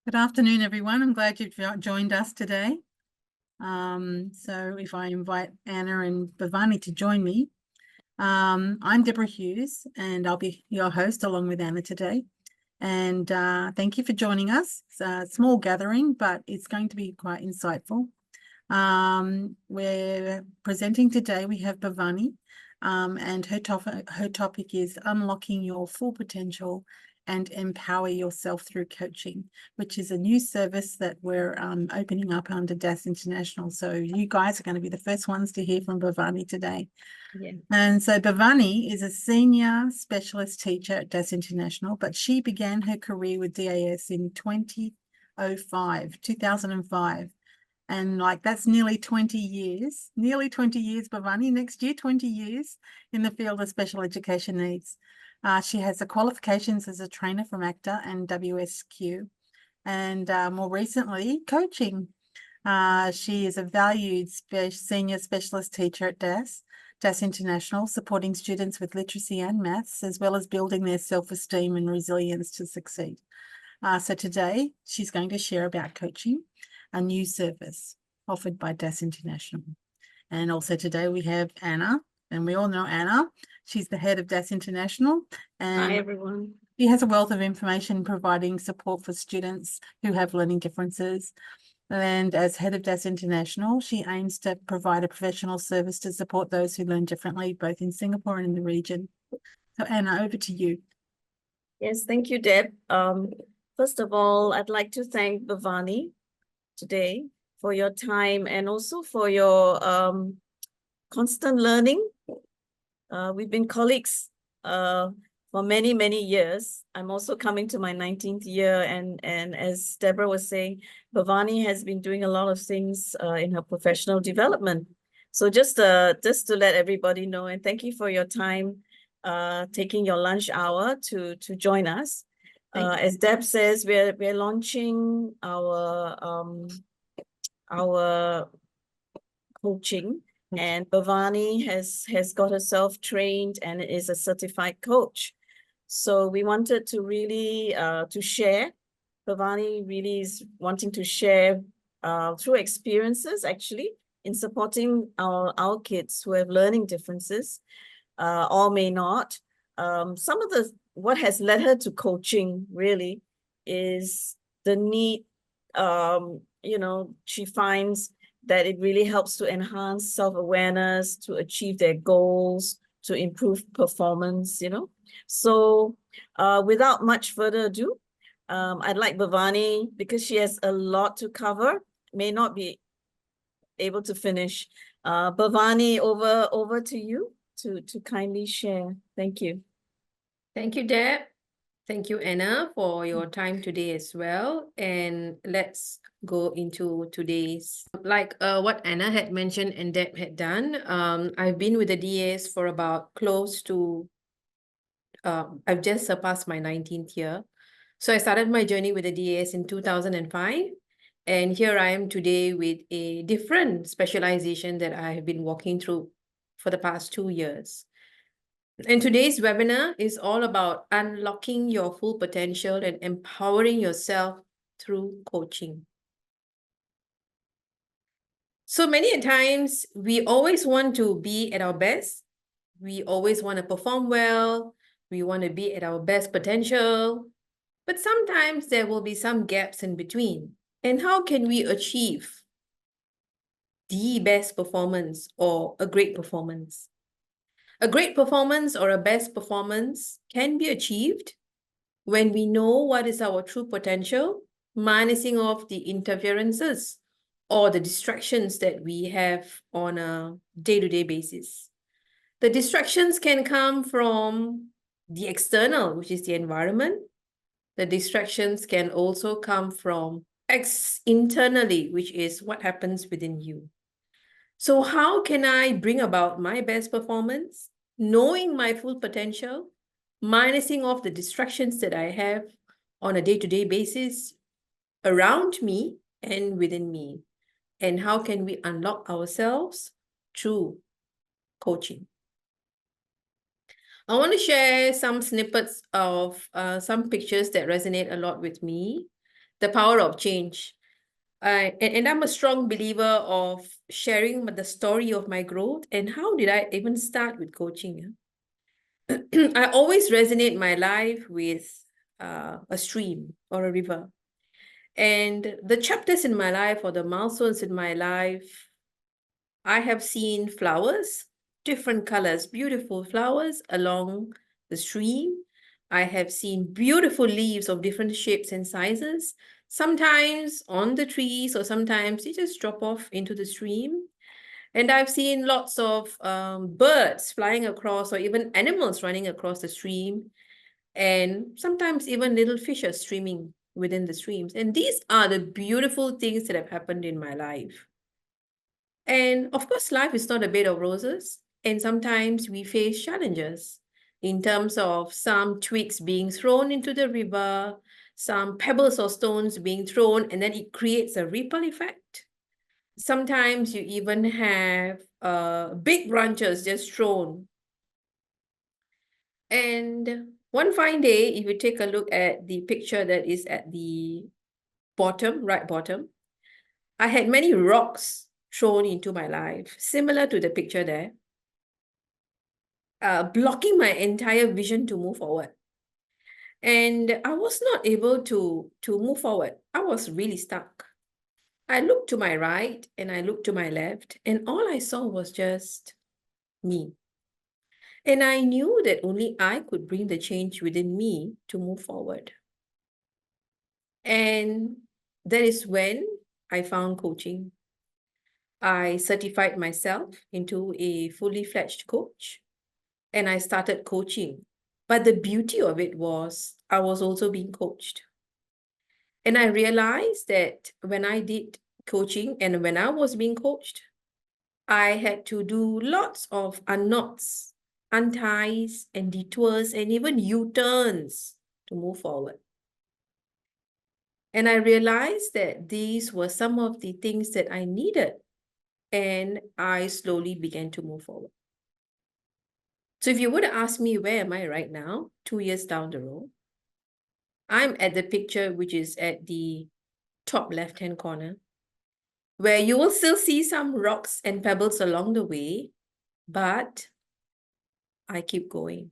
Good afternoon, everyone. I'm glad you've joined us today. So if I invite Anna and Bhavani to join me, I'm Deborah Hughes, and I'll be your host along with Anna today. And thank you for joining us. It's a small gathering, but it's going to be quite insightful. We're presenting today, we have Bhavani, and her topic is unlocking your full potential and empower yourself through coaching, which is a new service that we're opening up under DAS International. So you guys are going to be the first ones to hear from Bhavani today. Yeah. And so Bhavani is a senior specialist teacher at DAS International, but she began her career with DAS in 2005. And that's nearly 20 years, Bhavani, next year, 20 years in the field of special education needs. She has the qualifications as a trainer from ACTA and WSQ, and more recently, coaching. She is a valued senior specialist teacher at DAS International, supporting students with literacy and maths, as well as building their self-esteem and resilience to succeed. So today, she's going to share about coaching, a new service offered by DAS International. And also today we have Anna, and we all know Anna. She's the head of DAS International. And Hi, everyone. She has a wealth of information providing support for students who have learning differences. And as head of DAS International, she aims to provide a professional service to support those who learn differently, both in Singapore and in the region. So Anna, over to you. Yes, thank you, Deb. First of all, I'd like to thank Bhavani today for your time and also for your constant learning. We've been colleagues for many, many years. I'm also coming to my 19th year, and as Deborah was saying, Bhavani has been doing a lot of things in her professional development. So just to let everybody know, and thank you for your time, taking your lunch hour to join us. As Deb says, we're launching our coaching, and Bhavani has got herself trained and is a certified coach. So we wanted to really to share. Bhavani really is wanting to share through experiences actually in supporting our kids who have learning differences, or may not. Some of what has led her to coaching really is the need. She finds that it really helps to enhance self-awareness, to achieve their goals, to improve performance, So without much further ado, I'd like Bhavani, because she has a lot to cover, may not be able to finish. Bhavani, over to you to kindly share. Thank you. Thank you, Deb. Thank you, Anna, for your time today as well. And let's go into today's, like what Anna had mentioned and Deb had done. I've been with the DAS for about close to, I've just surpassed my 19th year. So I started my journey with the DAS in 2005. And here I am today with a different specialization that I have been walking through for the past 2 years. And today's webinar is all about unlocking your full potential and empowering yourself through coaching. So many times we always want to be at our best. We always want to perform well. We want to be at our best potential. But sometimes there will be some gaps in between. And how can we achieve the best performance or a great performance? A great performance or a best performance can be achieved when we know what is our true potential, minusing off the interferences or the distractions that we have on a day-to-day basis. The distractions can come from the external, which is the environment. The distractions can also come from internally, which is what happens within you. So how can I bring about my best performance, knowing my full potential, minusing off the distractions that I have on a day-to-day basis around me and within me? And how can we unlock ourselves through coaching? I want to share some snippets of some pictures that resonate a lot with me. the power of change. And I'm a strong believer of sharing the story of my growth and how did I even start with coaching. I always resonate my life with a stream or a river. And the chapters in my life or the milestones in my life, I have seen flowers, different colors, beautiful flowers along the stream. I have seen beautiful leaves of different shapes and sizes, sometimes on the trees or sometimes they just drop off into the stream. And I've seen lots of birds flying across or even animals running across the stream, and sometimes even little fishes swimming within the streams. And these are the beautiful things that have happened in my life. And of course, life is not a bed of roses. And sometimes we face challenges in terms of some twigs being thrown into the river, some pebbles or stones being thrown, and then it creates a ripple effect. Sometimes you even have big branches just thrown. And one fine day, if you take a look at the picture that is at the bottom, right bottom, I had many rocks thrown into my life, similar to the picture there, blocking my entire vision to move forward. And I was not able to move forward. I was really stuck. I looked to my right and I looked to my left, and all I saw was just me. And I knew that only I could bring the change within me to move forward. And that is when I found coaching. I certified myself into a fully fledged coach and I started coaching. But the beauty of it was I was also being coached. And I realized that when I did coaching and when I was being coached, I had to do lots of unknots, unties and detours and even U-turns to move forward. And I realized that these were some of the things that I needed, and I slowly began to move forward. So if you were to ask me, where am I right now, 2 years down the road, I'm at the picture which is at the top left-hand corner, where you will still see some rocks and pebbles along the way, but I keep going.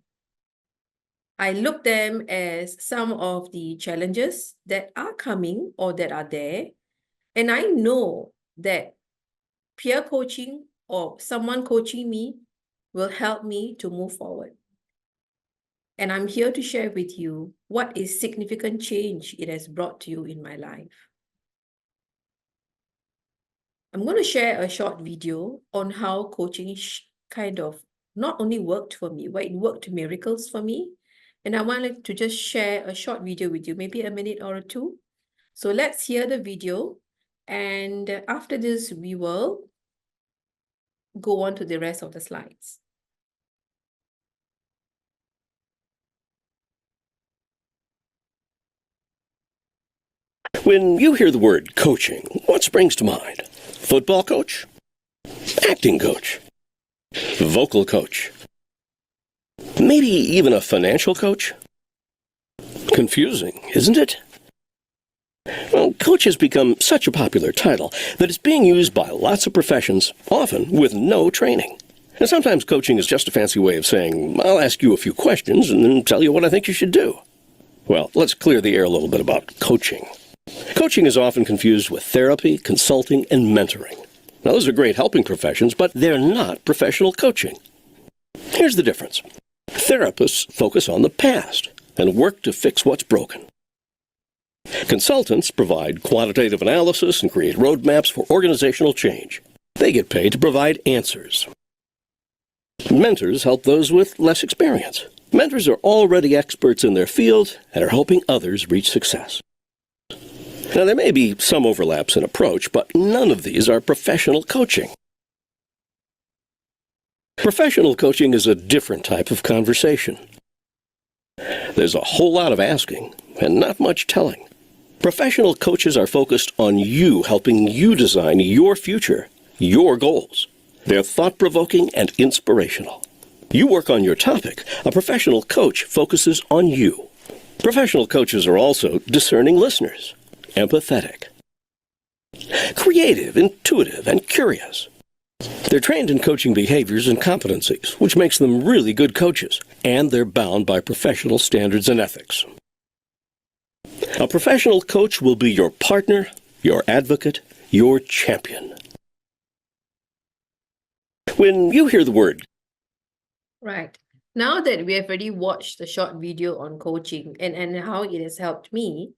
I look them as some of the challenges that are coming or that are there. And I know that peer coaching or someone coaching me will help me to move forward. And I'm here to share with you what is significant change it has brought to you in my life. I'm going to share a short video on how coaching kind of not only worked for me, but it worked miracles for me. And I wanted to just share a short video with you, maybe a minute or two. So let's hear the video. And after this, we will go on to the rest of the slides. When you hear the word coaching, what springs to mind? Football coach? Acting coach? Vocal coach? Maybe even a financial coach? Confusing, isn't it? Well, coach has become such a popular title that it's being used by lots of professions, often with no training. And sometimes coaching is just a fancy way of saying, I'll ask you a few questions and then tell you what I think you should do. Well, let's clear the air a little bit about coaching. Coaching is often confused with therapy, consulting, and mentoring. Now, those are great helping professions, but they're not professional coaching. Here's the difference. Therapists focus on the past and work to fix what's broken. Consultants provide quantitative analysis and create roadmaps for organizational change. They get paid to provide answers. Mentors help those with less experience. Mentors are already experts in their field and are helping others reach success. Now, there may be some overlaps in approach, but none of these are professional coaching. Professional coaching is a different type of conversation. There's a whole lot of asking and not much telling. Professional coaches are focused on you, helping you design your future, your goals. They're thought-provoking and inspirational. You work on your topic. A professional coach focuses on you. Professional coaches are also discerning listeners. empathetic, creative, intuitive, and curious. They're trained in coaching behaviors and competencies, which makes them really good coaches, and they're bound by professional standards and ethics. A professional coach will be your partner, your advocate, your champion. When you hear the word, Right. Now that we have already watched the short video on coaching and how it has helped me,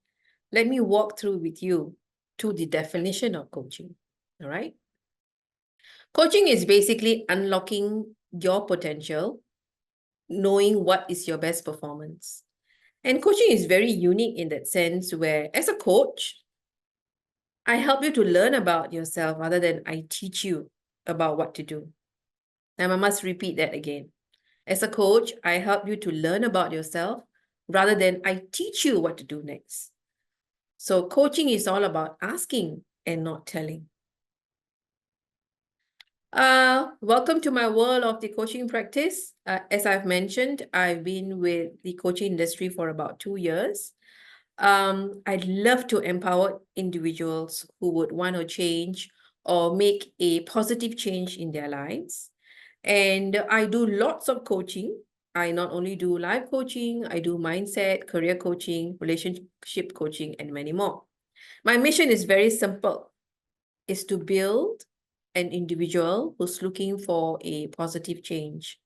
let me walk through with you to the definition of coaching. All right. Coaching is basically unlocking your potential, knowing what is your best performance. And coaching is very unique in that sense where, as a coach, I help you to learn about yourself rather than I teach you about what to do. And I must repeat that again. As a coach, I help you to learn about yourself rather than I teach you what to do next. So coaching is all about asking and not telling. Welcome to my world of the coaching practice. As I've mentioned, I've been with the coaching industry for about 2 years. I'd love to empower individuals who would want to change or make a positive change in their lives. And I do lots of coaching. I not only do life coaching, I do mindset, career coaching, relationship coaching, and many more. My mission is very simple, is to build an individual who's looking for a positive change.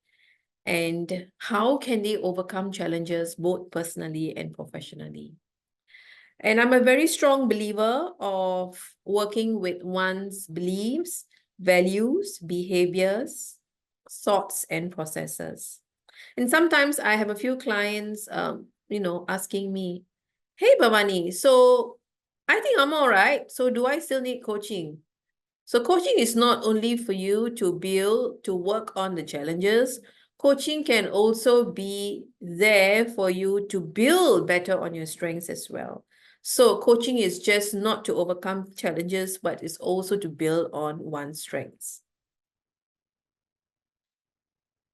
And how can they overcome challenges both personally and professionally? And I'm a very strong believer of working with one's beliefs, values, behaviors, thoughts, and processes. And sometimes I have a few clients, asking me, hey, Bhavani, so I think I'm all right. So do I still need coaching? So coaching is not only for you to build, to work on the challenges. Coaching can also be there for you to build better on your strengths as well. So coaching is just not to overcome challenges, but it's also to build on one's strengths.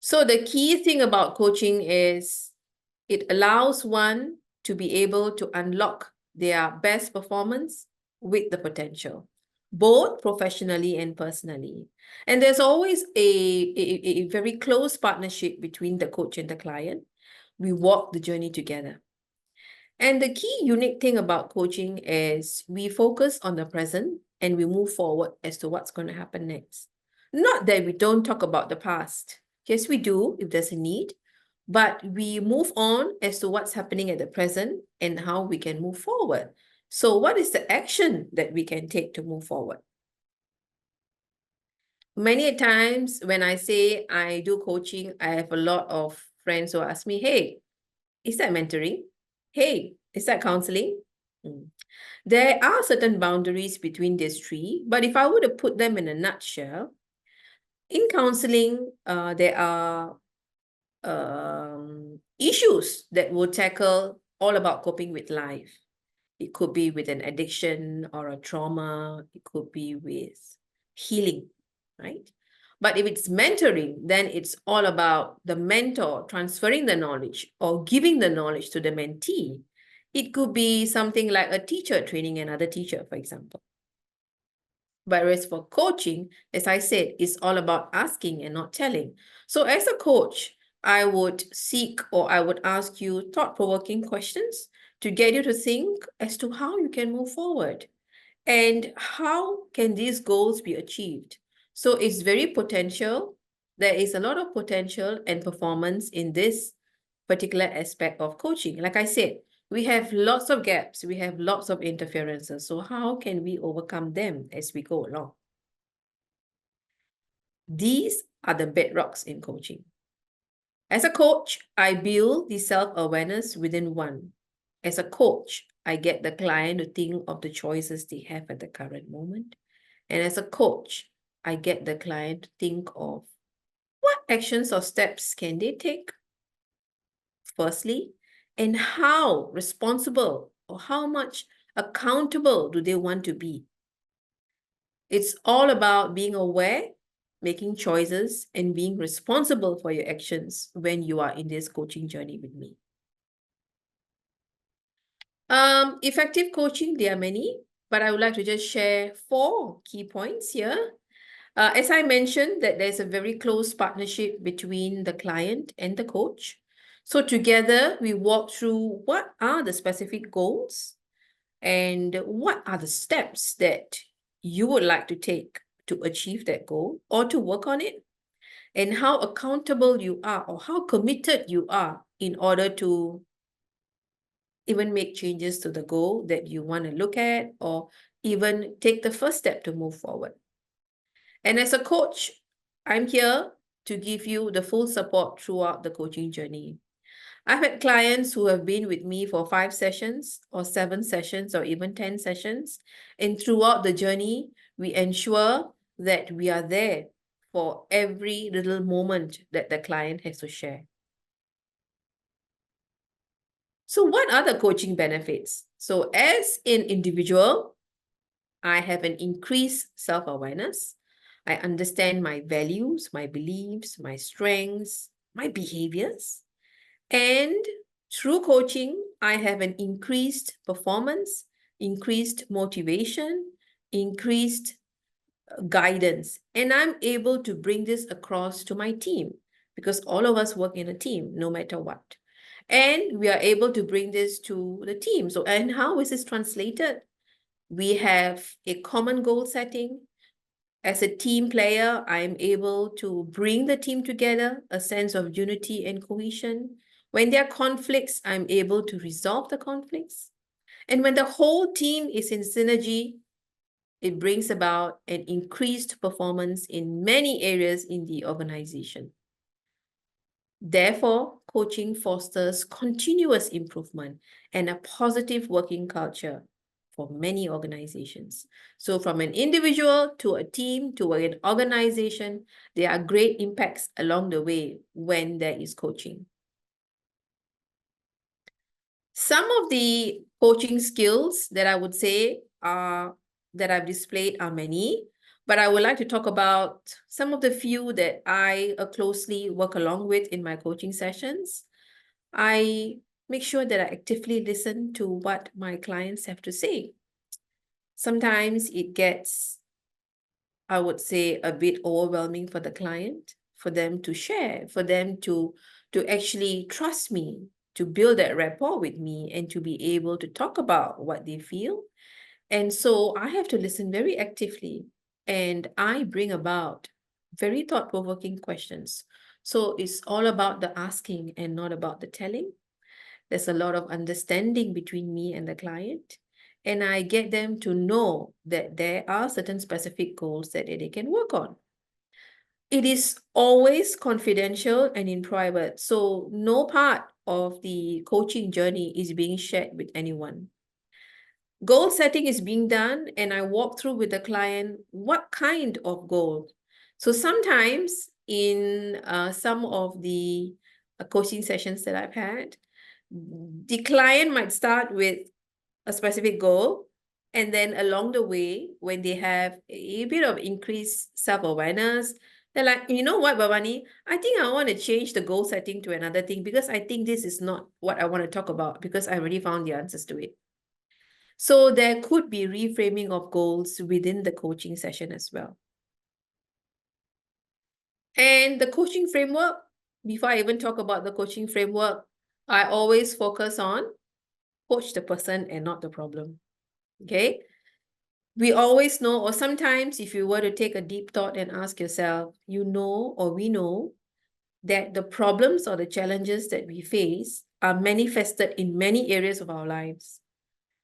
So the key thing about coaching is it allows one to be able to unlock their best performance with the potential, both professionally and personally. And there's always a very close partnership between the coach and the client. We walk the journey together. And the key unique thing about coaching is we focus on the present and we move forward as to what's going to happen next. Not that we don't talk about the past. Yes, we do if there's a need, but we move on as to what's happening at the present and how we can move forward. So what is the action that we can take to move forward? Many times when I say I do coaching, I have a lot of friends who ask me, hey, is that mentoring? Hey, is that counseling? There are certain boundaries between these three, but if I were to put them in a nutshell, in counseling, there are issues that will tackle all about coping with life. It could be with an addiction or a trauma. It could be with healing, right? But if it's mentoring, then it's all about the mentor transferring the knowledge or giving the knowledge to the mentee. It could be something like a teacher training another teacher, for example. Whereas for coaching, as I said, it's all about asking and not telling. So as a coach, I would seek or I would ask you thought-provoking questions to get you to think as to how you can move forward and how can these goals be achieved. So it's very potential. There is a lot of potential and performance in this particular aspect of coaching. Like I said, we have lots of gaps. We have lots of interferences. So how can we overcome them as we go along? These are the bedrocks in coaching. As a coach, I build the self-awareness within one. As a coach, I get the client to think of the choices they have at the current moment. And as a coach, I get the client to think of what actions or steps can they take, firstly, and how responsible or how much accountable do they want to be. It's all about being aware, making choices, and being responsible for your actions when you are in this coaching journey with me. Effective coaching, there are many, but I would like to just share 4 key points here. As I mentioned, that there's a very close partnership between the client and the coach. So together we walk through what are the specific goals and what are the steps that you would like to take to achieve that goal or to work on it, and how accountable you are or how committed you are in order to even make changes to the goal that you want to look at or even take the first step to move forward. And as a coach, I'm here to give you the full support throughout the coaching journey. I've had clients who have been with me for 5 sessions or 7 sessions or even 10 sessions. And throughout the journey, we ensure that we are there for every little moment that the client has to share. So what are the coaching benefits? So as an individual, I have an increased self-awareness. I understand my values, my beliefs, my strengths, my behaviors. And through coaching, I have an increased performance, increased motivation, increased guidance. And I'm able to bring this across to my team because all of us work in a team, no matter what. And we are able to bring this to the team. So, and how is this translated? We have a common goal setting. As a team player, I'm able to bring the team together, a sense of unity and cohesion. When there are conflicts, I'm able to resolve the conflicts. And when the whole team is in synergy, it brings about an increased performance in many areas in the organization. Therefore, coaching fosters continuous improvement and a positive working culture for many organizations. So from an individual to a team to an organization, there are great impacts along the way when there is coaching. Some of the coaching skills that I would say that I've displayed are many, but I would like to talk about some of the few that I closely work along with in my coaching sessions. I make sure that I actively listen to what my clients have to say. Sometimes it gets, I would say, a bit overwhelming for the client, for them to share, for them to actually trust me, to build that rapport with me and to be able to talk about what they feel. And so I have to listen very actively, and I bring about very thought-provoking questions. So it's all about the asking and not about the telling. There's a lot of understanding between me and the client, and I get them to know that there are certain specific goals that they can work on. It is always confidential and in private, so no part of the coaching journey is being shared with anyone. Goal setting is being done, and I walk through with the client what kind of goal. So sometimes in some of the coaching sessions that I've had, the client might start with a specific goal, and then along the way, when they have a bit of increased self-awareness, they're like, you know what, Bhavani, I think I want to change the goal setting to another thing because I think this is not what I want to talk about because I already found the answers to it. So there could be reframing of goals within the coaching session as well. And the coaching framework, before I even talk about the coaching framework, I always focus on coach the person and not the problem. Okay? We always know, or sometimes if you were to take a deep thought and ask yourself, you know, or we know that the problems or the challenges that we face are manifested in many areas of our lives.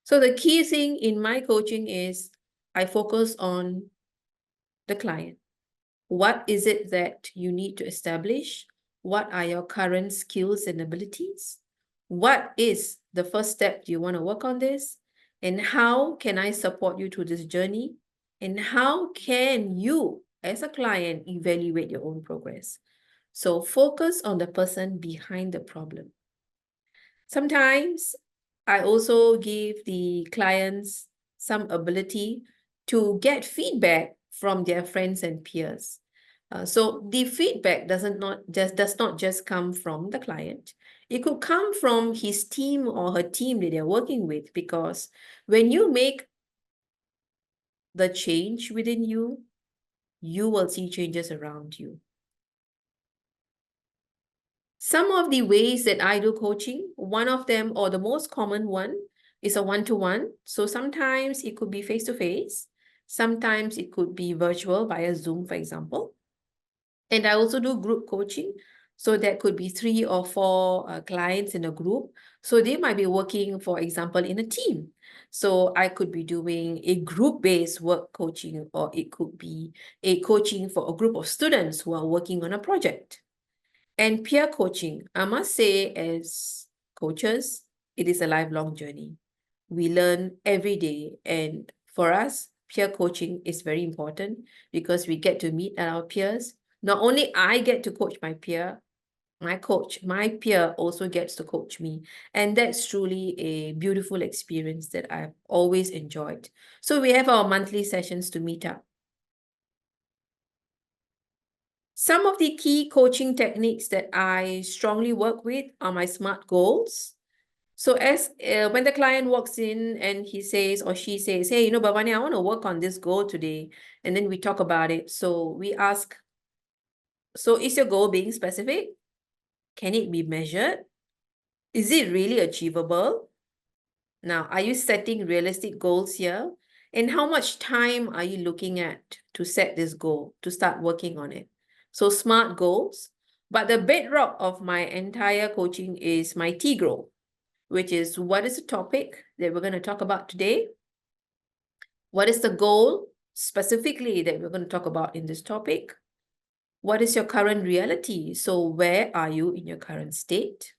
So the key thing in my coaching is I focus on the client. What is it that you need to establish? What are your current skills and abilities? What is the first step you want to work on this? And how can I support you through this journey? And how can you, as a client, evaluate your own progress? So focus on the person behind the problem. Sometimes I also give the clients some ability to get feedback from their friends and peers. So the feedback does not just come from the client. It could come from his team or her team that they're working with, because when you make the change within you, you will see changes around you. Some of the ways that I do coaching, one of them, or the most common one, is a one-to-one. So sometimes it could be face-to-face. Sometimes it could be virtual via Zoom, for example. And I also do group coaching. So that could be 3 or 4 clients in a group. So they might be working, for example, in a team. So I could be doing a group-based work coaching, or it could be a coaching for a group of students who are working on a project. And peer coaching, I must say, as coaches, it is a lifelong journey. We learn every day. And for us, peer coaching is very important because we get to meet our peers. Not only I get to coach my peer, my peer also gets to coach me. And that's truly a beautiful experience that I've always enjoyed. So we have our monthly sessions to meet up. Some of the key coaching techniques that I strongly work with are my SMART goals. So when the client walks in and he says or she says, hey, Bhavani, I want to work on this goal today. And then we talk about it. So we ask, so is your goal being specific? Can it be measured? Is it really achievable? Now, are you setting realistic goals here? And how much time are you looking at to set this goal, to start working on it? So SMART goals. But the bedrock of my entire coaching is my T goal, which is, what is the topic that we're going to talk about today? What is the goal specifically that we're going to talk about in this topic? What is your current reality? So where are you in your current state?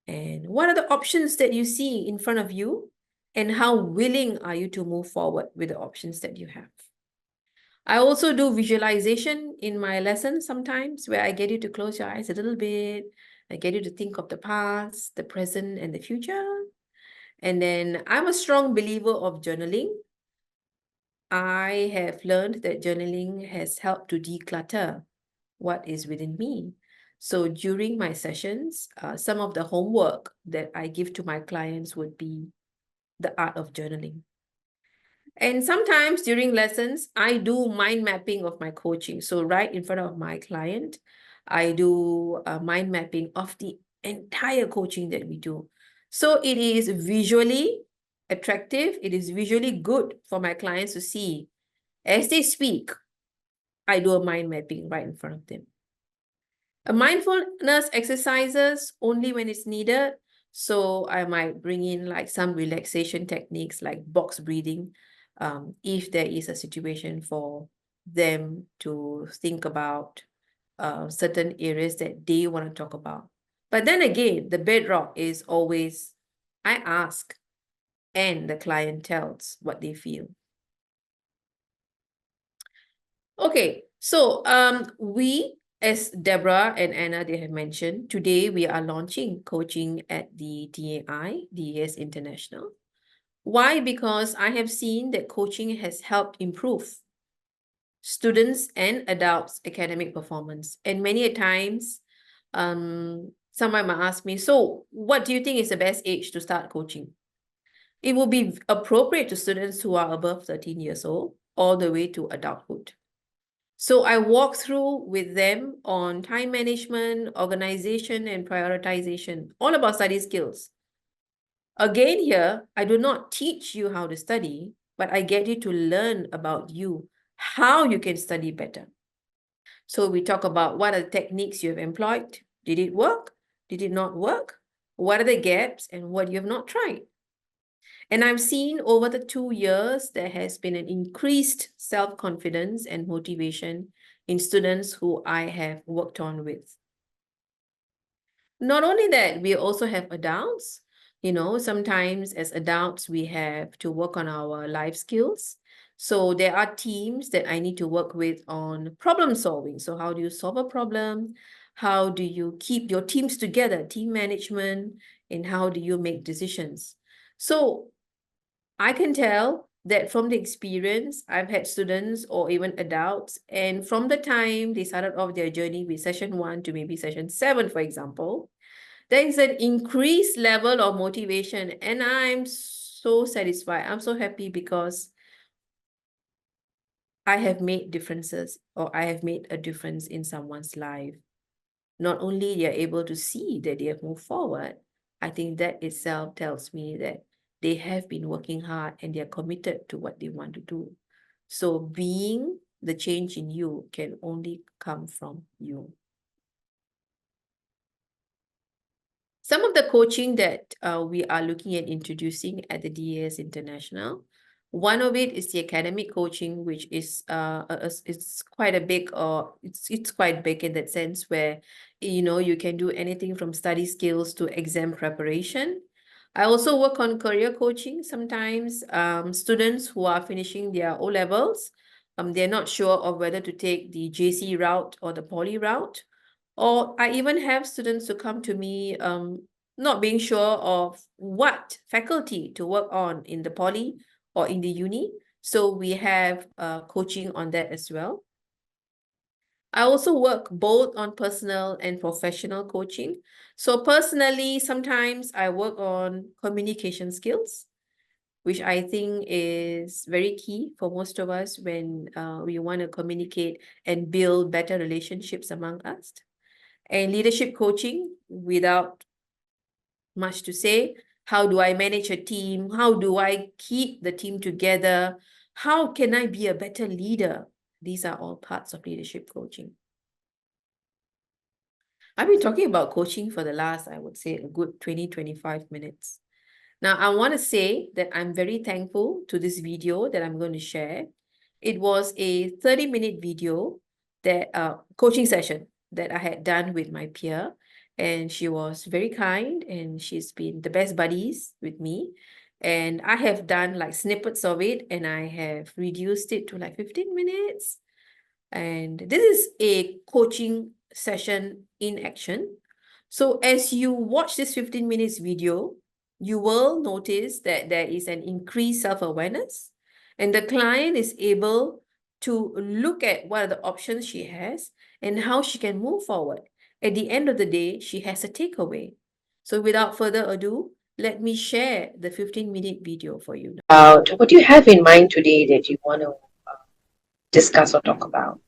And what are the options that you see in front of you? And how willing are you to move forward with the options that you have? I also do visualization in my lessons sometimes, where I get you to close your eyes a little bit. I get you to think of the past, the present, and the future. And then I'm a strong believer of journaling. I have learned that journaling has helped to declutter what is within me. So during my sessions, some of the homework that I give to my clients would be the art of journaling. And sometimes during lessons, I do mind mapping of my coaching. So right in front of my client, I do a mind mapping of the entire coaching that we do. So it is visually attractive. It is visually good for my clients to see. As they speak, I do a mind mapping right in front of them. A mindfulness exercises only when it's needed. So I might bring in like some relaxation techniques like box breathing, if there is a situation for them to think about certain areas that they want to talk about. But then again, the bedrock is always, I ask and the client tells what they feel. Okay, so as Deborah and Anna, they have mentioned, today we are launching coaching at the DAI, DAS International. Why? Because I have seen that coaching has helped improve students and adults' academic performance. And many a times, someone might ask me, so what do you think is the best age to start coaching? It will be appropriate to students who are above 13 years old, all the way to adulthood. So I walk through with them on time management, organization, and prioritization, all about study skills. Again here, I do not teach you how to study, but I get you to learn about you, how you can study better. So we talk about what are the techniques you have employed. Did it work? Did it not work? What are the gaps and what you have not tried? And I've seen over the 2 years, there has been an increased self-confidence and motivation in students who I have worked on with. Not only that, we also have adults. Sometimes as adults, we have to work on our life skills. So there are teams that I need to work with on problem solving. So how do you solve a problem? How do you keep your teams together, team management, and how do you make decisions? So I can tell that from the experience, I've had students or even adults, and from the time they started off their journey with session 1 to maybe session 7, for example, there is an increased level of motivation, and I'm so satisfied. I'm so happy because I have made differences, or I have made a difference in someone's life. Not only they are able to see that they have moved forward, I think that itself tells me that they have been working hard and they are committed to what they want to do. So being the change in you can only come from you. Some of the coaching that we are looking at introducing at the DAS International, one of it is the academic coaching, which is it's quite a big, or it's quite big in that sense, where you can do anything from study skills to exam preparation. I also work on career coaching. Sometimes students who are finishing their O levels, they're not sure of whether to take the JC route or the poly route. Or I even have students who come to me not being sure of what faculty to work on in the poly or in the uni. So we have coaching on that as well. I also work both on personal and professional coaching. So personally, sometimes I work on communication skills, which I think is very key for most of us when we want to communicate and build better relationships among us. And leadership coaching, without much to say, how do I manage a team? How do I keep the team together? How can I be a better leader? These are all parts of leadership coaching. I've been talking about coaching for the last, I would say, a good 20-25 minutes. Now, I want to say that I'm very thankful to this video that I'm going to share. It was a 30-minute video, that coaching session that I had done with my peer, and she was very kind, and she's been the best buddies with me. And I have done like snippets of it, and I have reduced it to like 15 minutes. And this is a coaching session in action. So as you watch this 15 minutes video, you will notice that there is an increased self-awareness, and the client is able to look at what are the options she has and how she can move forward. At the end of the day, she has a takeaway. So without further ado, let me share the 15-minute video for you. What do you have in mind today that you want to discuss or talk about?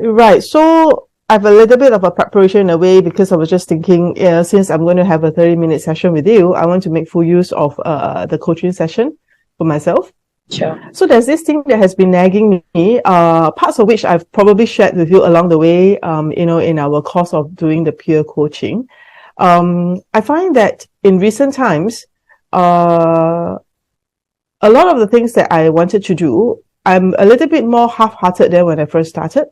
Right. So I have a little bit of a preparation in a way, because I was just thinking, since I'm going to have a 30-minute session with you, I want to make full use of the coaching session for myself. Sure. So there's this thing that has been nagging me, parts of which I've probably shared with you along the way, in our course of doing the peer coaching. I find that in recent times, a lot of the things that I wanted to do, I'm a little bit more half-hearted than when I first started.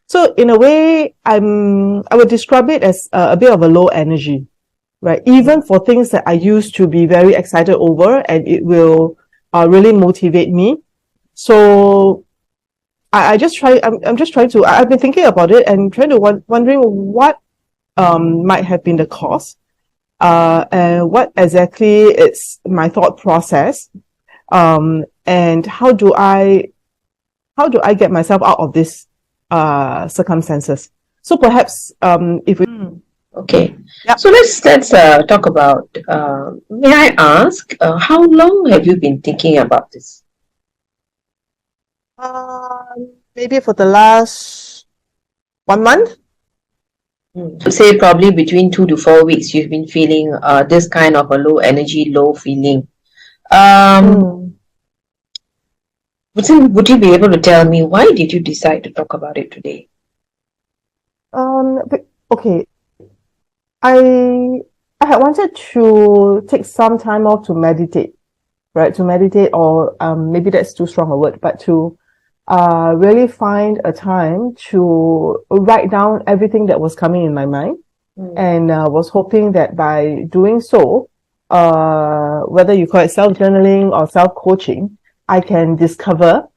So in a way, I would describe it as a bit of a low energy, right? Even for things that I used to be very excited over, and it will really motivate me. So I'm just trying to, I've been thinking about it and wondering what might have been the cause, and what exactly is my thought process, and how do I get myself out of this circumstances. So perhaps if we Okay. Yep. So let's talk about. May I ask, how long have you been thinking about this? maybe for the last 1 month. To say probably between 2 to 4 weeks, you've been feeling this kind of a low energy, low feeling. Would you be able to tell me why did you decide to talk about it today? Okay. I had wanted to take some time off to meditate, right? To meditate, or maybe that's too strong a word, but to really find a time to write down everything that was coming in my mind, and was hoping that by doing so, whether you call it self-journaling or self-coaching, I can discover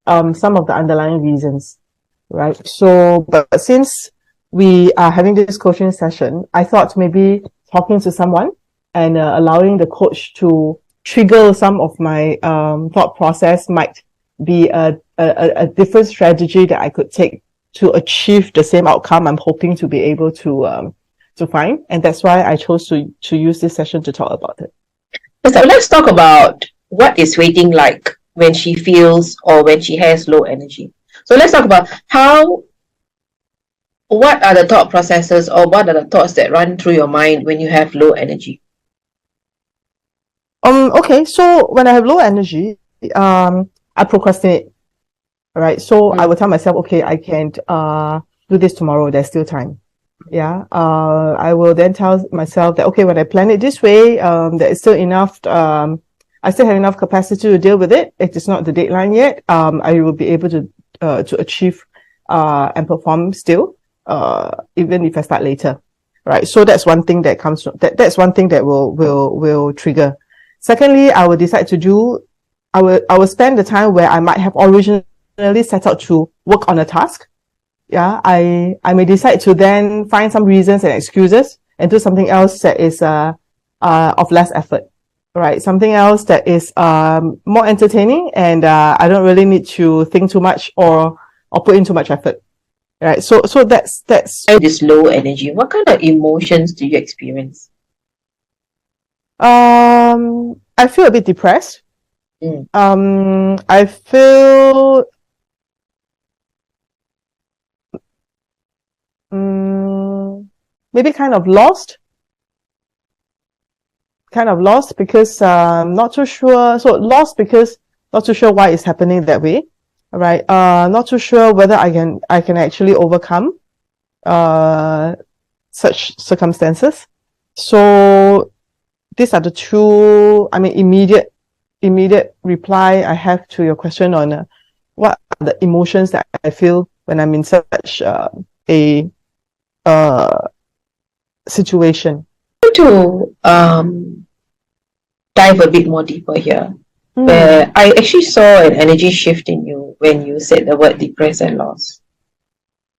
some of the underlying reasons, right? So, but since we are having this coaching session, I thought maybe talking to someone and allowing the coach to trigger some of my thought process might be a different strategy that I could take to achieve the same outcome I'm hoping to be able to find. And that's why I chose to use this session to talk about it. So let's talk about what is waiting like when she feels or when she has low energy. So let's talk about what are the thought processes or what are the thoughts that run through your mind when you have low energy? Okay, so when I have low energy, I procrastinate. All right, so I will tell myself, okay, I can't do this tomorrow. There's still time. Yeah. I will then tell myself that, okay, when I plan it this way, there is still enough. I still have enough capacity to deal with it. It is not the deadline yet. I will be able to achieve and perform still, even if I start later. Right. So that's one thing that comes. That's one thing that will trigger. Secondly, I will decide to do. I will spend the time where I might have originally set out to work on a task. Yeah, I may decide to then find some reasons and excuses and do something else that is of less effort, right? Something else that is more entertaining and I don't really need to think too much or put in too much effort, right? So that's This low energy, what kind of emotions do you experience? I feel a bit depressed. I feel maybe kind of lost because not too sure. So lost because not too sure why it's happening that way. All right. Not too sure whether I can actually overcome such circumstances. So these are the two, immediate reply I have to your question on what are the emotions that I feel when I'm in such a situation. To dive a bit more deeper here, where I actually saw an energy shift in you when you said the word depressed and lost.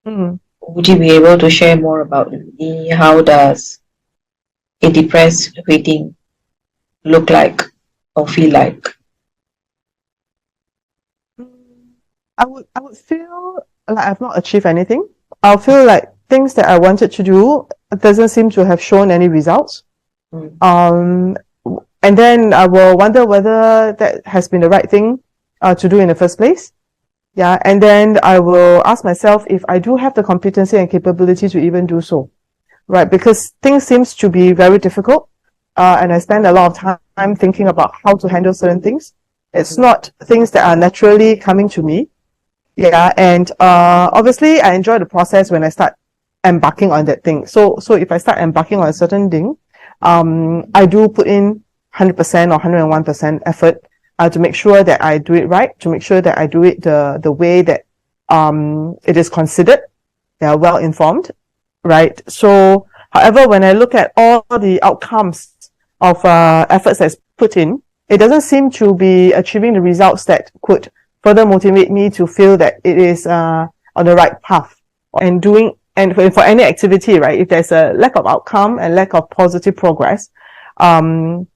Would you be able to share more about me? How does a depressed waiting look like or feel like? I would feel like I've not achieved anything. I'll feel like things that I wanted to do doesn't seem to have shown any results. And then I will wonder whether that has been the right thing to do in the first place. Yeah, and then I will ask myself if I do have the competency and capability to even do so. Right, because things seems to be very difficult, and I spend a lot of time thinking about how to handle certain things. It's not things that are naturally coming to me. Yeah, and obviously I enjoy the process when I start embarking on that thing. So if I start embarking on a certain thing, I do put in 100% or 101% effort to make sure that I do it right, to make sure that I do it the way that it is considered, they are well informed, right? So, however, when I look at all the outcomes of efforts that's put in, it doesn't seem to be achieving the results that could further motivate me to feel that it is on the right path and doing. And for any activity, right, if there's a lack of outcome and lack of positive progress, then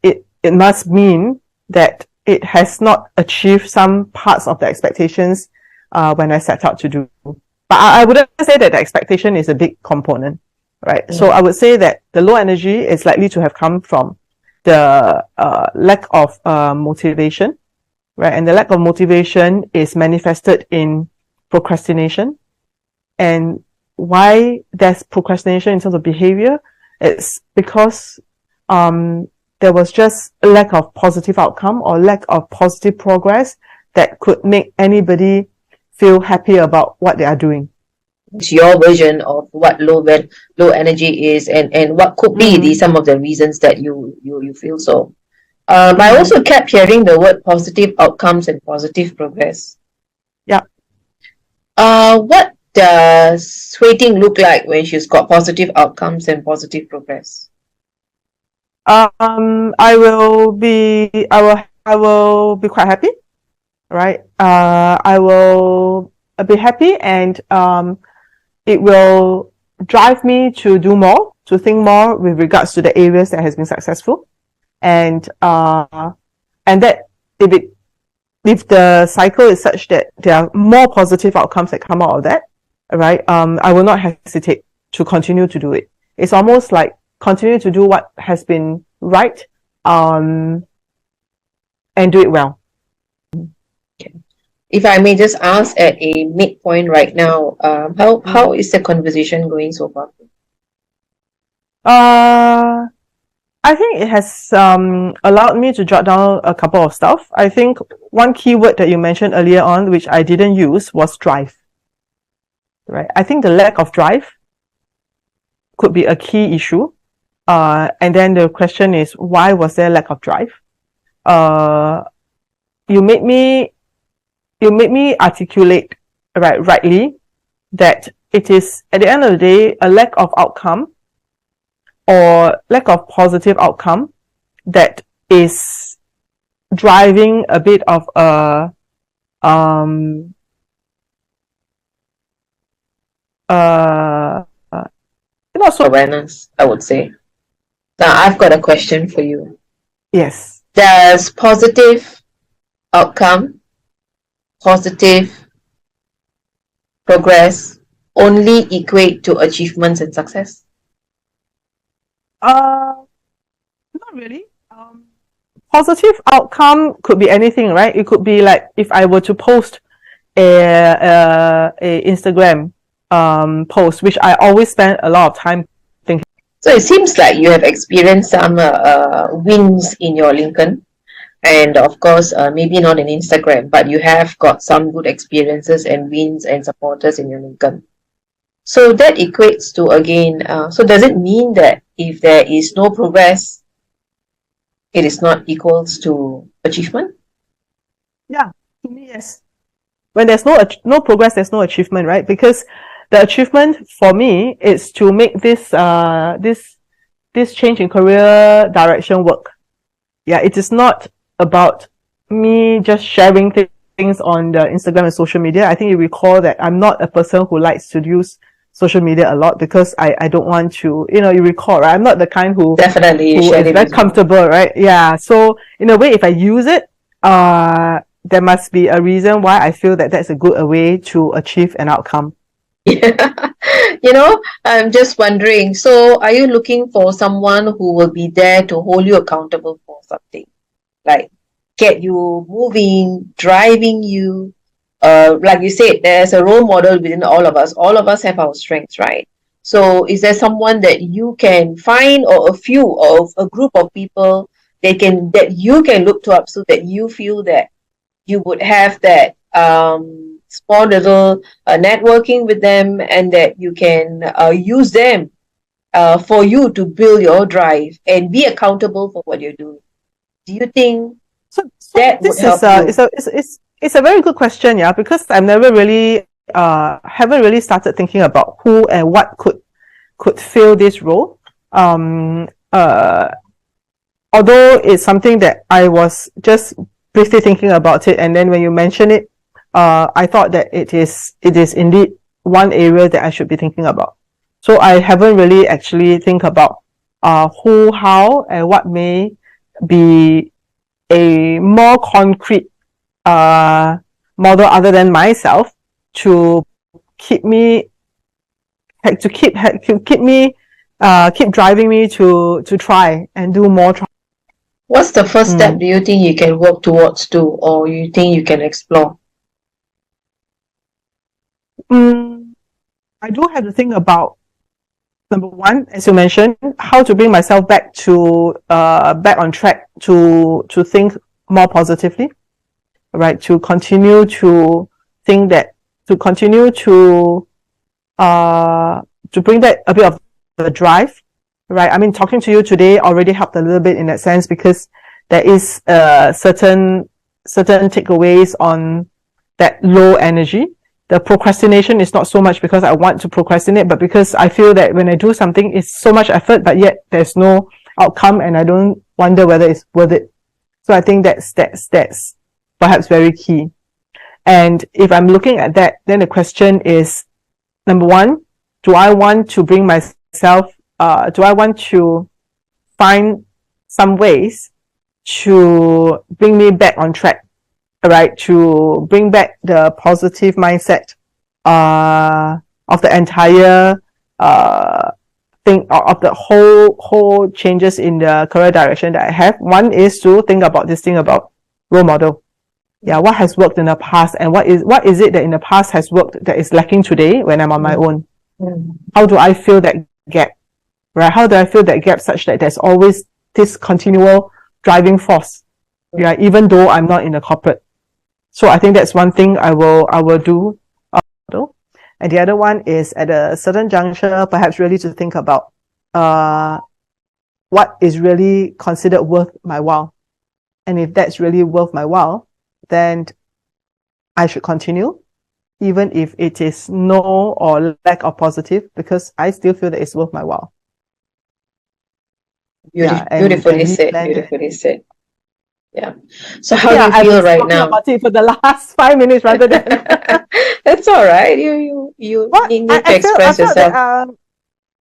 it must mean that it has not achieved some parts of the expectations when I set out to do. But I wouldn't say that the expectation is a big component, right? So I would say that the low energy is likely to have come from the lack of motivation, right? And the lack of motivation is manifested in procrastination. And why there's procrastination in terms of behavior? It's because there was just a lack of positive outcome or lack of positive progress that could make anybody feel happy about what they are doing. It's your version of what low energy is and what could be some of the reasons that you feel so. I also kept hearing the word positive outcomes and positive progress. Yeah. What does waiting look like when she's got positive outcomes and positive progress? I will be quite happy, right? I will be happy, and it will drive me to do more, to think more with regards to the areas that has been successful, and that if the cycle is such that there are more positive outcomes that come out of that, right? I will not hesitate to continue to do it. It's almost like continue to do what has been right, and do it well. If I may just ask at a midpoint right now, how is the conversation going so far? I think it has allowed me to jot down a couple of stuff. I think one keyword that you mentioned earlier on, which I didn't use, was drive. Right? I think the lack of drive could be a key issue. And then the question is, why was there lack of drive? You made me articulate rightly that it is, at the end of the day, a lack of outcome or lack of positive outcome that is driving a bit of a awareness, I would say. Now I've got a question for you. Yes. Does positive outcome, positive progress only equate to achievements and success? Not really. Positive outcome could be anything, right? It could be like if I were to post a Instagram post, which I always spend a lot of time thinking. So it seems like you have experienced some wins in your Lincoln, and of course, maybe not in Instagram, but you have got some good experiences and wins and supporters in your Lincoln. So that equates to, again, so does it mean that if there is no progress, it is not equals to achievement? Yeah, to me, yes. When there's no progress, there's no achievement, right? Because the achievement for me is to make this change in career direction work. Yeah, it is not about me just sharing things on the Instagram and social media. I think you recall that I'm not a person who likes to use social media a lot because I don't want to, you recall, right? I'm not the kind who definitely is very comfortable, right? Yeah. So in a way, if I use it, there must be a reason why I feel that that's a good way to achieve an outcome. I'm just wondering, so are you looking for someone who will be there to hold you accountable for something? Like get you moving, driving you? Like you said, there's a role model within all of us. All of us have our strengths, right? So is there someone that you can find, or a few of a group of people that you can look to up, so that you feel that you would have that small little networking with them, and that you can use them for you to build your drive and be accountable for what you're doing? Do you think that would help you? It's a very good question, yeah, because I've never really haven't really started thinking about who and what could fill this role. Although it's something that I was just briefly thinking about it, and then when you mention it, I thought that it is indeed one area that I should be thinking about. So I haven't really actually think about who, how, and what may be a more concrete model other than myself to keep driving me to try and do more. What's the first step do you think you can work towards or you think you can explore? I do have to think about, number one, as you mentioned, how to bring myself back on track to think more positively, right? To continue to think that, to continue to bring that a bit of the drive, right? I mean, talking to you today already helped a little bit in that sense, because there is certain takeaways on that low energy. The procrastination is not so much because I want to procrastinate, but because I feel that when I do something, it's so much effort, but yet there's no outcome, and I don't wonder whether it's worth it. So I think that's perhaps very key. And if I'm looking at that, then the question is, number one, do I want to find some ways to bring me back on track, right? To bring back the positive mindset of the entire thing, of the whole changes in the career direction that I have. One is to think about this thing about role model. Yeah, what has worked in the past, and what is it that in the past has worked that is lacking today when I'm on my own? How do I fill that gap? Right? How do I fill that gap such that there's always this continual driving force? Yeah, even though I'm not in a corporate. So I think that's one thing I will do. And the other one is at a certain juncture, perhaps really to think about what is really considered worth my while. And if that's really worth my while, then I should continue, even if it is no or lack of positive, because I still feel that it's worth my while. Beautifully said. Beautifully said. Yeah. So how do you I feel was right talking now? about it for the last 5 minutes rather than. That's all right. You need to express yourself.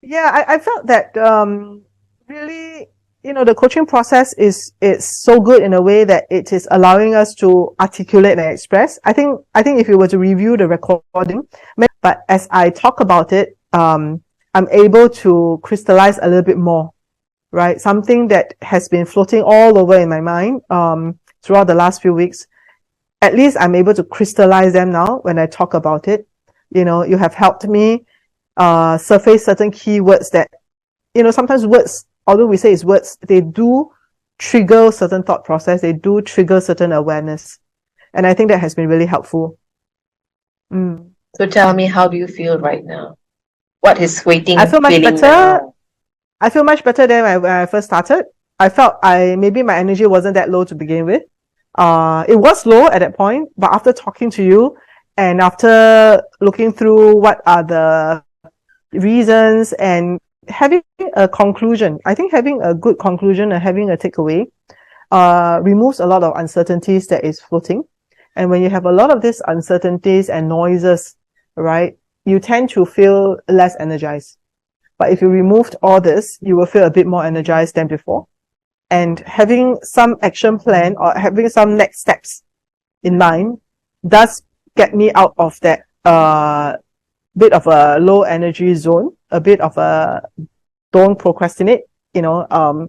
I felt that really, the coaching process is so good in a way that it is allowing us to articulate and express. I think if you were to review the recording, but as I talk about it, I'm able to crystallize a little bit more, right? Something that has been floating all over in my mind throughout the last few weeks. At least I'm able to crystallize them now when I talk about it. You have helped me surface certain keywords that, sometimes words, although we say it's words, they do trigger certain thought process, they do trigger certain awareness. And I think that has been really helpful. So tell me, how do you feel right now? What is waiting? I feel much feeling better. now? I feel much better than when I first started. I felt maybe my energy wasn't that low to begin with. It was low at that point, but after talking to you and after looking through what are the reasons and having a conclusion, I think having a good conclusion and having a takeaway removes a lot of uncertainties that is floating. And when you have a lot of these uncertainties and noises, right, you tend to feel less energized. But if you removed all this, you will feel a bit more energized than before. And having some action plan or having some next steps in mind does get me out of that bit of a low energy zone, a bit of a don't procrastinate, a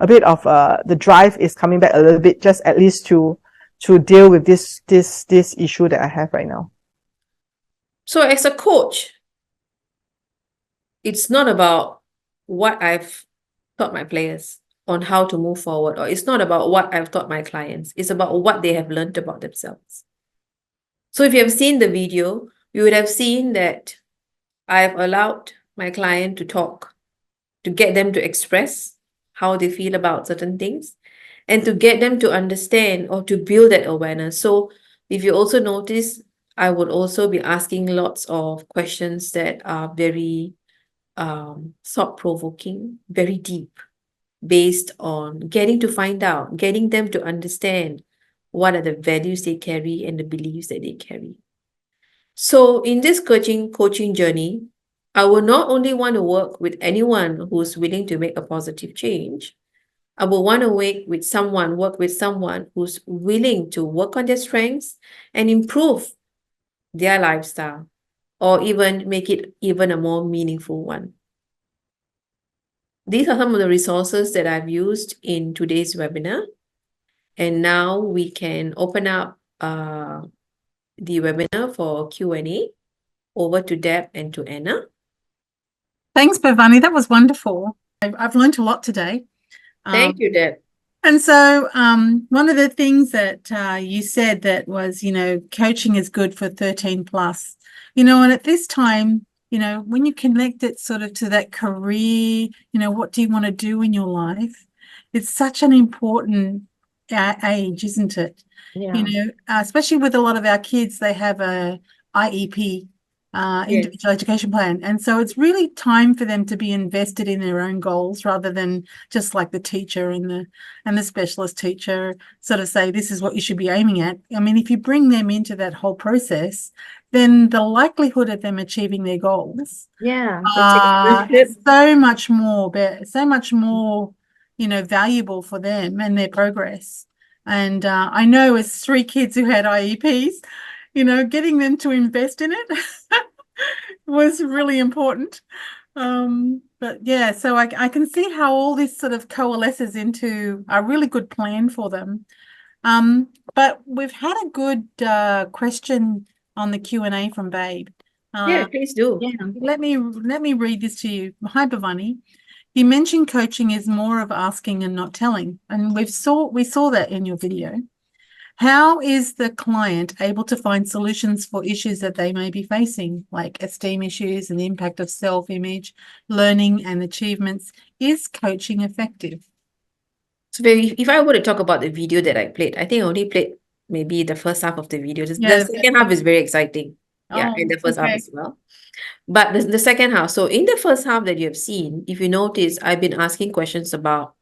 bit of the drive is coming back a little bit, just at least to deal with this issue that I have right now. So as a coach, it's not about what I've taught my players on how to move forward, or it's not about what I've taught my clients. It's about what they have learned about themselves. So if you have seen the video, you would have seen that I've allowed my client to talk, to get them to express how they feel about certain things, and to get them to understand or to build that awareness. So if you also notice, I would also be asking lots of questions that are very thought-provoking, very deep, based on getting to find out, getting them to understand what are the values they carry and the beliefs that they carry. So in this coaching journey, I will not only want to work with anyone who's willing to make a positive change. I will want to work with someone who's willing to work on their strengths and improve their lifestyle, or even make it even a more meaningful one. These are some of the resources that I've used in today's webinar. And now we can open up the webinar for Q&A. Over to Deb and to Anna. Thanks, Bhavani. That was wonderful. I've learned a lot today. Thank you, Deb. And so one of the things that you said that was, coaching is good for 13 plus, and at this time, when you connect it sort of to that career, what do you want to do in your life? It's such an important age, isn't it? Yeah. Especially with a lot of our kids, they have a IEP, individual education plan. And so it's really time for them to be invested in their own goals rather than just like the teacher and the specialist teacher sort of say, this is what you should be aiming at. I mean, if you bring them into that whole process, then the likelihood of them achieving their goals Yeah. is so much more valuable for them and their progress. And I know as 3 kids who had IEPs, getting them to invest in it was really important. But yeah, so I can see how all this sort of coalesces into a really good plan for them. But we've had a good question on the Q&A from Babe. Yeah, please do. Yeah, let me read this to you. Hi, Bhavani. You mentioned coaching is more of asking and not telling, and we saw that in your video. How is the client able to find solutions for issues that they may be facing, like esteem issues and the impact of self-image, learning and achievements? Is coaching effective? So if I were to talk about the video that I played, I think I only played maybe the first half of the video. The Yeah. second half is very exciting. Yeah, Oh, and the first half okay. as well. But the second half, so in the first half that you have seen, if you notice, I've been asking questions about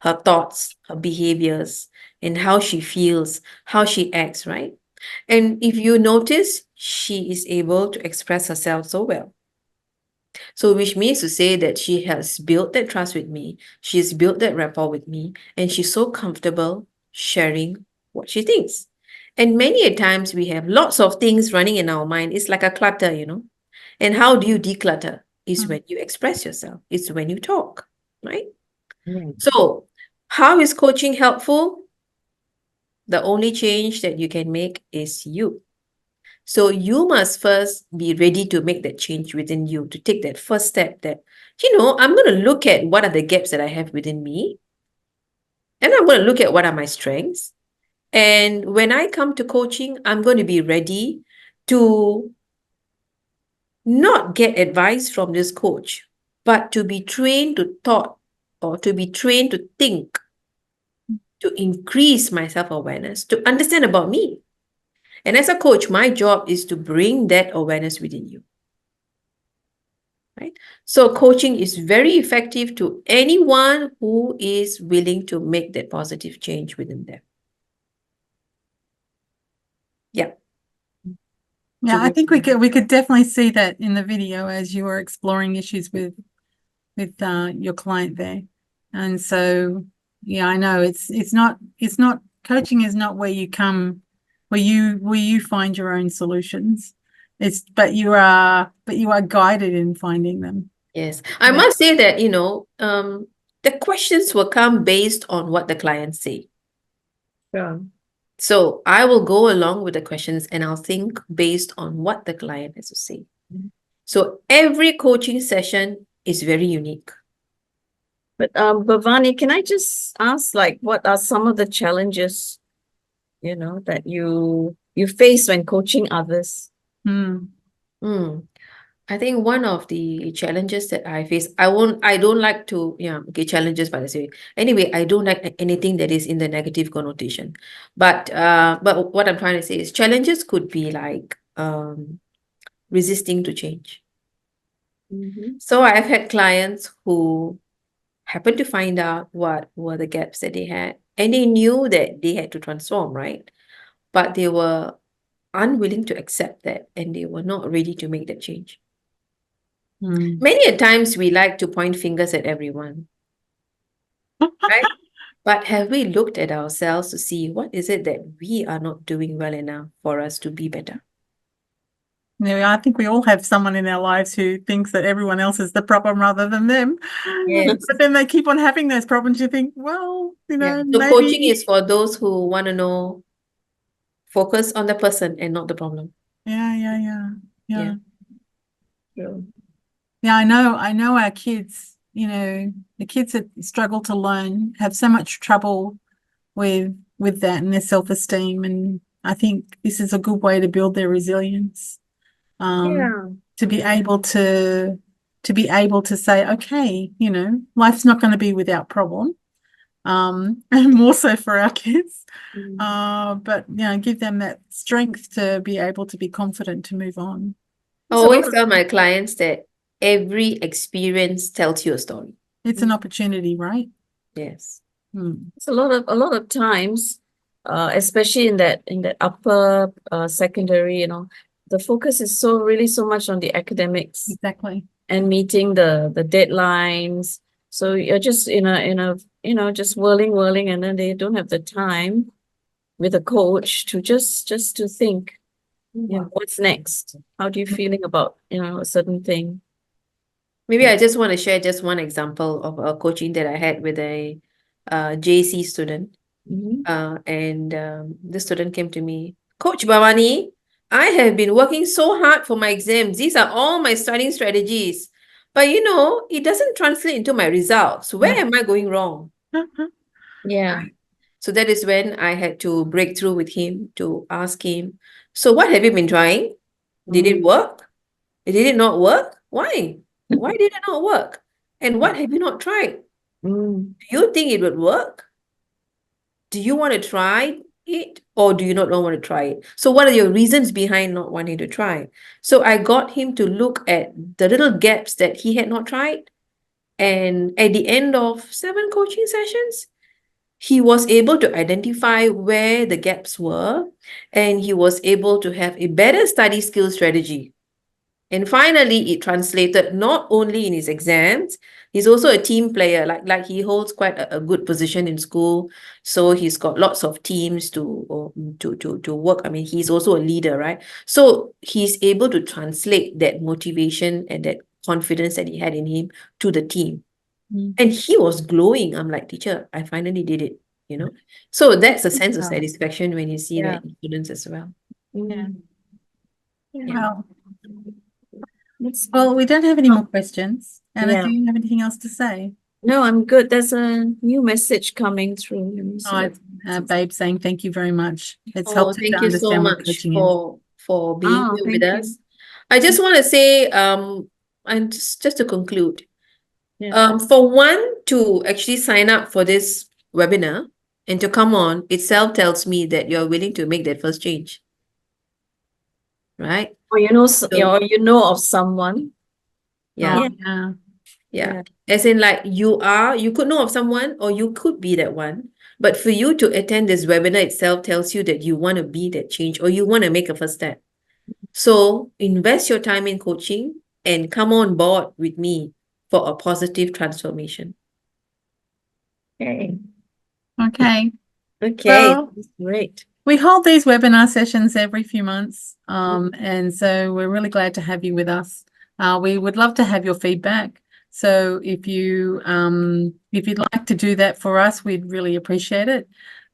her thoughts, her behaviors, and how she feels, how she acts, right? And if you notice, she is able to express herself so well. So which means to say that she has built that trust with me, she's built that rapport with me, and she's so comfortable sharing what she thinks. And many a times we have lots of things running in our mind. It's like a clutter, And how do you declutter? It's when you express yourself. It's when you talk, right? So how is coaching helpful? The only change that you can make is you. So you must first be ready to make that change within you, to take that first step that, I'm going to look at what are the gaps that I have within me. And I'm going to look at what are my strengths. And when I come to coaching, I'm going to be ready to not get advice from this coach, but to be trained to thought or to be trained to think, to increase my self-awareness, to understand about me. And as a coach, my job is to bring that awareness within you. Right? So coaching is very effective to anyone who is willing to make that positive change within them. Yeah. Yeah, I think we could definitely see that in the video as you were exploring issues with your client there. And so yeah, I know it's not coaching is not where you come where you find your own solutions. But you are guided in finding them. Yes. I must say that, the questions will come based on what the clients say. Sure. So I will go along with the questions and I'll think based on what the client has to say. So every coaching session is very unique. But Bhavani, can I just ask, what are some of the challenges, that you face when coaching others? I think one of the challenges that I face, I don't like to, challenges by the way. Anyway, I don't like anything that is in the negative connotation. But what I'm trying to say is challenges could be like resisting to change. So I've had clients who happened to find out what were the gaps that they had, and they knew that they had to transform, right? But they were unwilling to accept that, and they were not ready to make that change. Many a times we like to point fingers at everyone, right? But have we looked at ourselves to see what is it that we are not doing well enough for us to be better? Yeah, I think we all have someone in our lives who thinks that everyone else is the problem rather than them. Yes. But then they keep on having those problems. You think, well, So maybe coaching is for those who want to know, focus on the person and not the problem. Yeah. Yeah. Yeah, I know our kids, the kids that struggle to learn have so much trouble with that and their self-esteem. And I think this is a good way to build their resilience. To be able to say, okay, life's not going to be without problem. And more so for our kids. But give them that strength to be able to be confident to move on. I always tell my clients that every experience tells you a story. It's an opportunity, right? Yes. It's a lot of times, especially in that upper secondary, the focus is really so much on the academics. Exactly. And meeting the deadlines, So you're just in a just whirling, and then they don't have the time with a coach to just to think, what's next? How do you feeling about, a certain thing? Maybe I just want to share just one example of a coaching that I had with a JC student. Mhm. And the student came to me, Coach Bhavani, I have been working so hard for my exams. These are all my studying strategies. But it doesn't translate into my results. Where am I going wrong? Yeah. So that is when I had to break through with him to ask him, so what have you been trying? Did it work? Did it not work? Why? Why did it not work? And what have you not tried? Mm. Do you think it would work? Do you want to try it or do you not want to try it? So what are your reasons behind not wanting to try? So I got him to look at the little gaps that he had not tried. And at the end of 7 coaching sessions, he was able to identify where the gaps were, and he was able to have a better study skill strategy. And finally, it translated not only in his exams, he's also a team player, like he holds quite a good position in school. So he's got lots of teams to work. I mean, he's also a leader, right? So he's able to translate that motivation and that confidence that he had in him to the team. And he was glowing. I'm like, teacher, I finally did it, So that's a sense of Wow. satisfaction when you see Yeah. that in students as well. Yeah. Yeah. Well, That's- well, we don't have any more questions. Anna, Yeah. do you have anything else to say? No, I'm good. There's a new message coming through. Let me see. Oh, it's, Babe saying thank you very much. It's Oh, helped us thank to you so understand what much coaching is. for being Oh, here thank with you. us. I just want to say, and just to conclude, Yeah. for one to actually sign up for this webinar and to come on itself tells me that you're willing to make that first change, right? Or or you know of someone. Yeah. Oh, yeah. Yeah. As in like you could know of someone or you could be that one. But for you to attend this webinar itself tells you that you want to be that change or you want to make a first step. So invest your time in coaching and come on board with me for a positive transformation. Okay. Okay. Okay. Well, That's great. we hold these webinar sessions every few months. And so we're really glad to have you with us. We would love to have your feedback. So if you'd like to do that for us, we'd really appreciate it.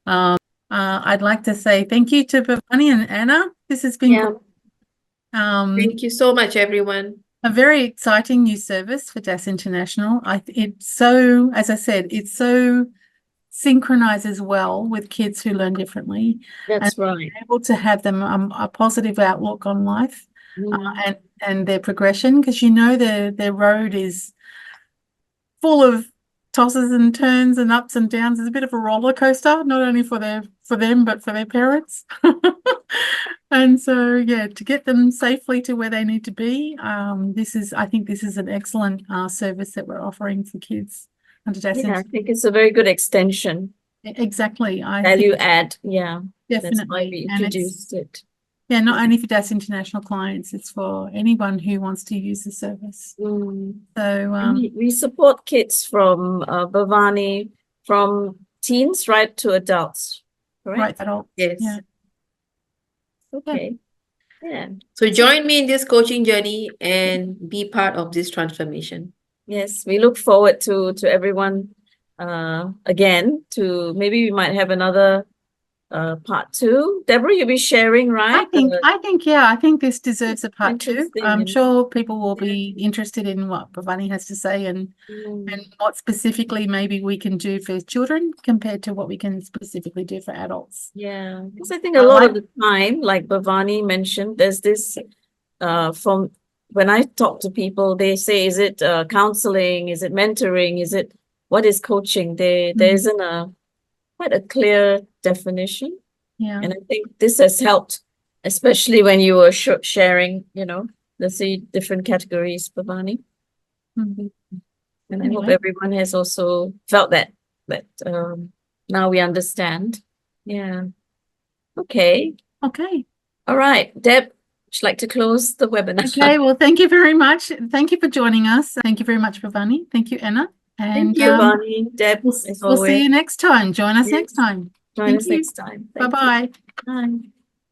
I'd like to say thank you to Bhavani and Anna. This has been Yeah. Thank you so much, everyone. a very exciting new service for DAS International. It's so, as I said, it's so synchronizes well with kids who learn differently. That's and right. able to have them a positive outlook on life Mm. and their progression, because their road is full of tosses and turns and ups and downs. It's a bit of a roller coaster, not only for them but for their parents. And so to get them safely to where they need to be, I think this is an excellent service that we're offering for kids under DAS. Yeah, I think it's a very good extension. Exactly. I Value think add. Yeah. That's why definitely. we And it's introduced it. not only for DAS International clients, it's for anyone who wants to use the service. Mm. So We support kids from Bhavani, from teens right to adults. Correct? right, adults. Yes. Yeah. Okay. Yeah. So join me in this coaching journey and be part of this transformation. Yes, we look forward to everyone again. To maybe we might have another part 2. Deborah, you'll be sharing, right? I think this deserves a part 2. Interesting, I'm sure people will be interested in what Bhavani has to say and what specifically maybe we can do for children compared to what we can specifically do for adults. Yeah, because I think a lot of the time, like Bhavani mentioned, there's this from when I talk to people, they say, is it counseling? Is it mentoring? What is coaching? There isn't quite a clear definition. Yeah. And I think this has helped, especially when you were sharing, the 3 different categories, Bhavani. Mhm. And I hope Anyway. everyone has also felt that now we understand. Yeah. Okay. Okay. All right. Deb, would you like to close the webinar? Okay, well, thank you very much. Thank you for joining us. Thank you very much, Bhavani. Thank you, Anna. And Thank you, Bhavani, Deb, we'll as see you always. next time. Join us Yes. next time. Join Thank us you. next time. Thank you. Bye-bye. Bye.